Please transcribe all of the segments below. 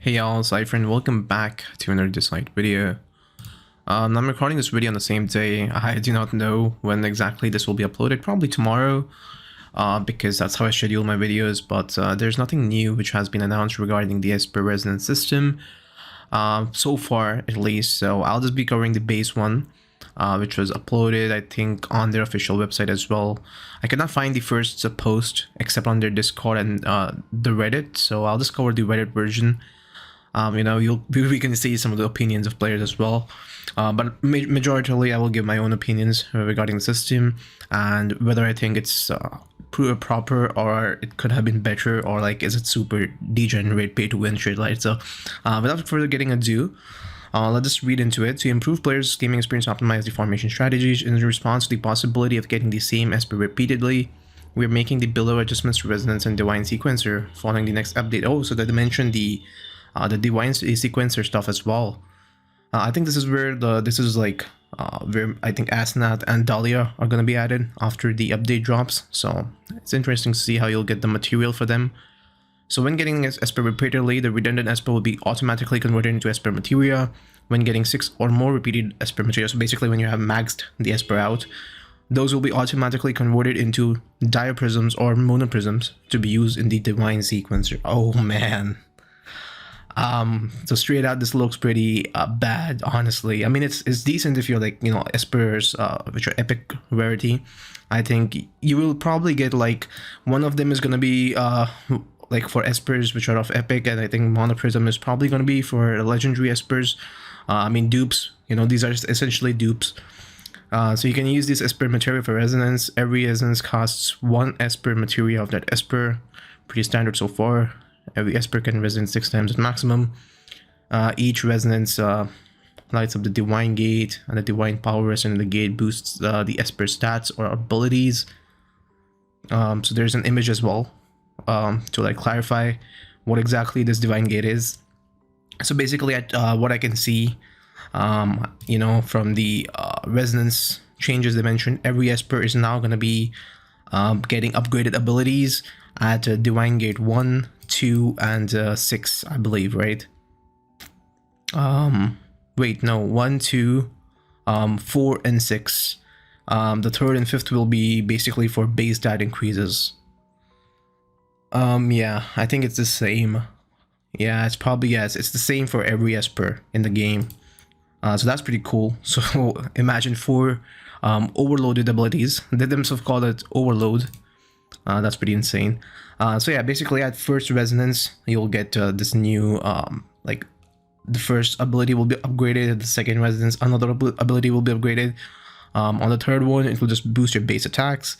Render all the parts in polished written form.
Hey y'all, Cypher, and welcome back to another Dislyte video. I'm recording this video on the same day. I do not know when exactly this will be uploaded, probably tomorrow, because that's how I schedule my videos, but there's nothing new which has been announced regarding the Cypher Resonance System, so far at least, so I'll just be covering the base one, which was uploaded, I think, on their official website as well. I cannot find the first post except on their Discord and the Reddit, so I'll just cover the Reddit version. We can see some of the opinions of players as well, but majoritarily I will give my own opinions regarding the system and whether I think it's proper or it could have been better, or like is it super degenerate pay to win shit, right? So without further getting ado, let's just read into it. To improve players' gaming experience, optimize the formation strategies in response to the possibility of getting the same SP repeatedly, we're making the below adjustments to Resonance and Divine Sequencer following the next update. Oh, so they mentioned the Divine Sequencer stuff as well. I think this is where where I think Asnath and Dahlia are going to be added after the update drops. So it's interesting to see how you'll get the material for them. So when getting Esper repeatedly, the redundant Esper will be automatically converted into Esper materia. When getting 6 or more repeated Esper materia, so basically when you have maxed the Esper out, those will be automatically converted into diaprisms or monoprisms to be used in the Divine Sequencer. Oh man. So straight out, this looks pretty bad, honestly. I mean, it's decent if you're like, you know, Espers, which are epic rarity. I think you will probably get like one of them is gonna be like for Espers which are of epic, and I think monoprism is probably gonna be for legendary Espers. I mean dupes, you know, these are essentially dupes. So you can use this Esper materia for resonance. Every resonance costs 1 Esper materia of that Esper. Pretty standard so far. Every Esper can resonate 6 times at maximum. Each resonance lights up the Divine Gate, and the Divine Power resonance in the gate boosts the Esper stats or abilities. So there's an image as well to like clarify what exactly this Divine Gate is. So basically, what I can see, you know, from the resonance changes they mentioned, every Esper is now going to be getting upgraded abilities at Divine Gate 1, 2, and 6, I believe, right? Wait, no, 1, 2, 4, and 6. The 3rd and 5th will be basically for base stat increases. Yeah, I think it's the same. Yeah, it's probably, yes, it's the same for every Esper in the game. So that's pretty cool. So imagine 4 overloaded abilities. They themselves call it overload. That's pretty insane. So yeah, basically at first resonance, you'll get this new, like the first ability will be upgraded, at the second resonance, another ability will be upgraded. On the 3rd one, it will just boost your base attacks,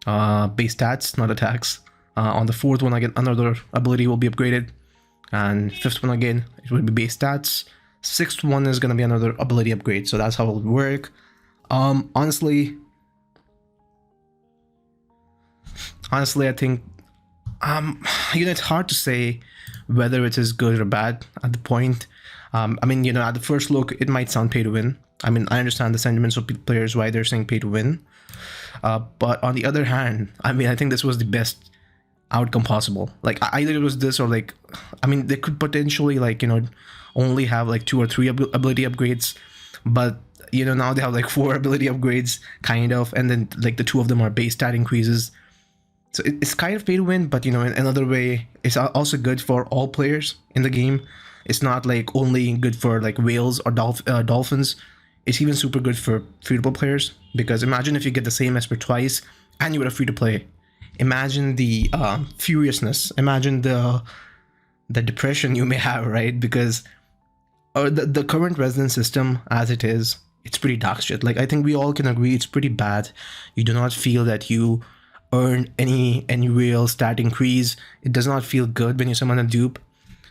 base stats, not attacks. On the 4th one, again, another ability will be upgraded. And 5th one, again, it will be base stats. 6th one is going to be another ability upgrade. So that's how it will work. Honestly, I think, you know, it's hard to say whether it is good or bad at the point. I mean, you know, at the first look, it might sound pay to win. I mean, I understand the sentiments of players why they're saying pay to win. But on the other hand, I mean, I think this was the best outcome possible. Like, either it was this or like, I mean, they could potentially like, you know, only have like 2 or 3 ability upgrades. But, you know, now they have like 4 ability upgrades, kind of. And then like the 2 of them are base stat increases. So it's kind of pay to win, but you know, in another way, it's also good for all players in the game. It's not like only good for like whales or dolphins. It's even super good for free-to-play players, because imagine if you get the same Esper twice and you were a free-to-play. Imagine the furiousness. Imagine the depression you may have, right? Because the current resonance system as it is, it's pretty dark shit. Like, I think we all can agree it's pretty bad. You do not feel that you earn any real stat increase. It does not feel good when you summon a dupe.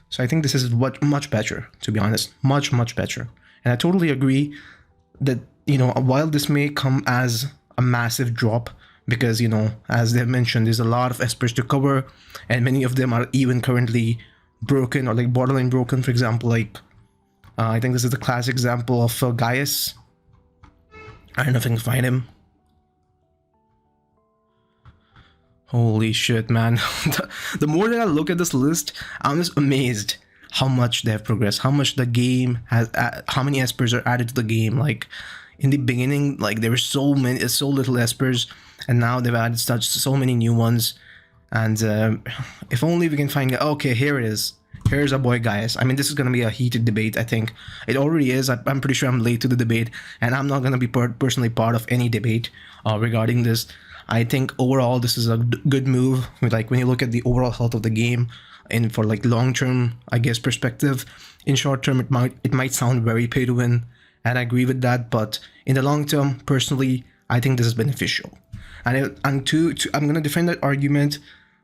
So I think this is much better, to be honest, much better. And I totally agree that, you know, while this may come as a massive drop, because, you know, as they mentioned, there's a lot of Espers to cover, and many of them are even currently broken or like borderline broken. For example, like I think this is the classic example of Gaius. I don't know if I can find him. Holy shit, man. The more that I look at this list, I'm just amazed. how much they have progressed, how much the game has, how many espers are added to the game. Like in the beginning, like there were so little espers, and now they've added so many new ones. And if only we can find, okay, here it is. Here's our boy Gaius. I mean, this is going to be a heated debate, I think. It already is. I'm pretty sure I'm late to the debate, and I'm not going to be personally part of any debate regarding this. I think overall this is a good move. Like when you look at the overall health of the game, and for like long-term, I guess, perspective. In short-term, it might sound very pay-to-win, and I agree with that. But in the long term, personally, I think this is beneficial. And I'm going to defend that argument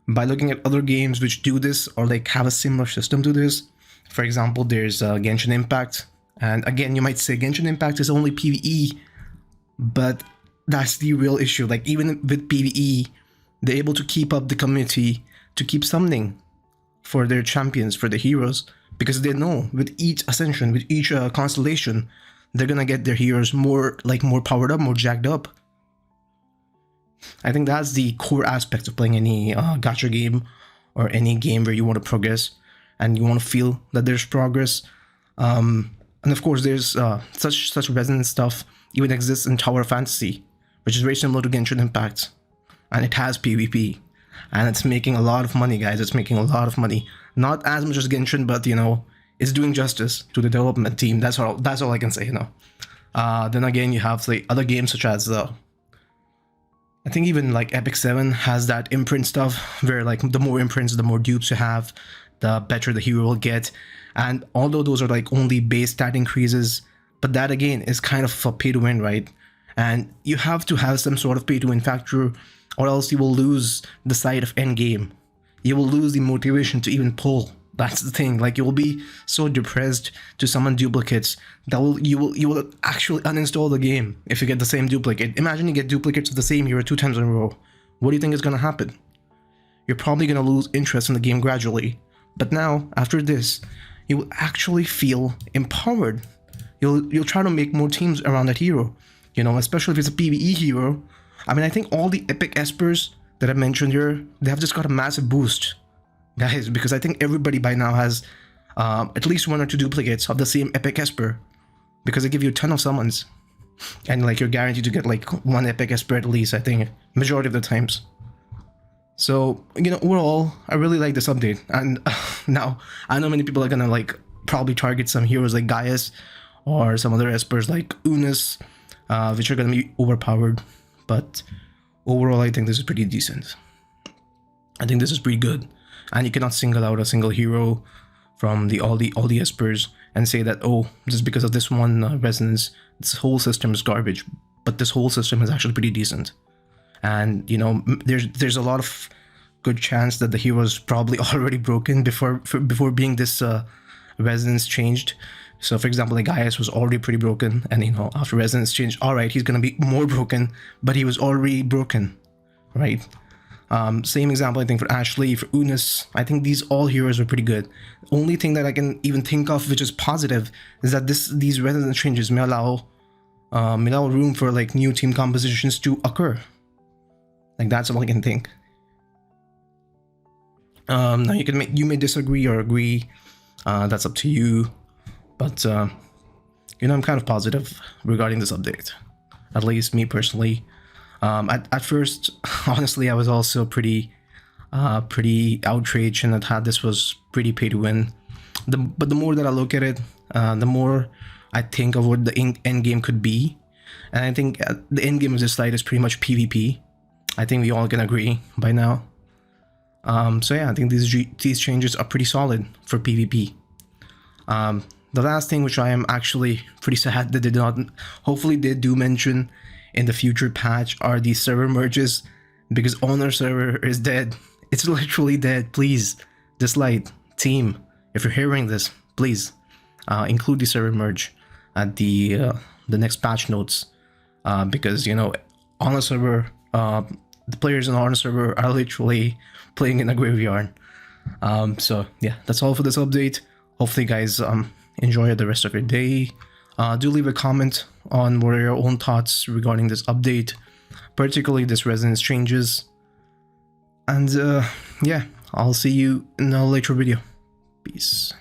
by looking at other games which do this or like have a similar system to this. For example, there's Genshin Impact, and again, you might say Genshin Impact is only PvE, but that's the real issue. Like even with PvE, they're able to keep up the community, to keep something for their champions, for the heroes, because they know with each ascension, with each constellation, they're gonna get their heroes more powered up, more jacked up. I think that's the core aspect of playing any gacha game or any game where you want to progress and you want to feel that there's progress. And of course, there's such resonance stuff even exists in Tower Fantasy, which is very similar to Genshin Impact, and it has PvP, and it's making a lot of money, guys. It's making a lot of money. Not as much as Genshin, but you know, it's doing justice to the development team. That's all I can say. You know. Then again, you have like other games such as I think even like Epic 7 has that imprint stuff where like the more imprints, the more dupes you have, the better the hero will get. And although those are like only base stat increases, but that again is kind of a pay to win, right? And you have to have some sort of pay to win factor, or else you will lose the sight of end game. You will lose the motivation to even pull. That's the thing. Like you will be so depressed to summon duplicates that you will actually uninstall the game if you get the same duplicate. Imagine you get duplicates of the same hero 2 times in a row. What do you think is gonna happen? You're probably gonna lose interest in the game gradually. But now, after this, you will actually feel empowered. You'll try to make more teams around that hero. You know, especially if it's a PvE hero. I mean, I think all the epic espers that I mentioned here, they have just got a massive boost. Guys, because I think everybody by now has at least 1 or 2 duplicates of the same epic esper, because they give you a ton of summons, and like you're guaranteed to get like 1 epic esper at least, I think, majority of the times. So, you know, overall, I really like this update. And now I know many people are gonna like probably target some heroes like Gaius or some other espers like Unis, which are gonna be overpowered, but overall I think this is pretty decent. I think this is pretty good. And you cannot single out a single hero from all the espers and say that, oh, just because of this one resonance, this whole system is garbage. But this whole system is actually pretty decent. And you know, there's a lot of good chance that the hero is probably already broken before being this resonance changed. So for example, like Gaius was already pretty broken, and you know, after resonance changed, all right, he's gonna be more broken, but he was already broken, right? Same example, I think, for Ashley, for Unis. I think these all heroes are pretty good. Only thing that I can even think of which is positive is that these resonance changes may allow room for like new team compositions to occur. Like that's all I can think. Now you may disagree or agree. That's up to you. But you know, I'm kind of positive regarding this update. At least me personally. At first, honestly, I was also pretty outraged, and I thought this was pretty pay to win. But the more that I look at it, the more I think of what the end game could be, and I think the end game of Dislyte is pretty much PvP. I think we all can agree by now. So yeah, I think these changes are pretty solid for PvP. The last thing, which I am actually pretty sad that they did not, hopefully they do mention in the future patch, are these server merges, because Honor server is dead. It's literally dead. Please, Dislyte team, if you're hearing this, please include the server merge at the next patch notes, because you know, Honor server, the players in Honor server are literally playing in a graveyard. So yeah, that's all for this update. Hopefully, guys, enjoy the rest of your day. Do leave a comment on what are your own thoughts regarding this update, particularly this resonance changes. And yeah, I'll see you in a later video. Peace.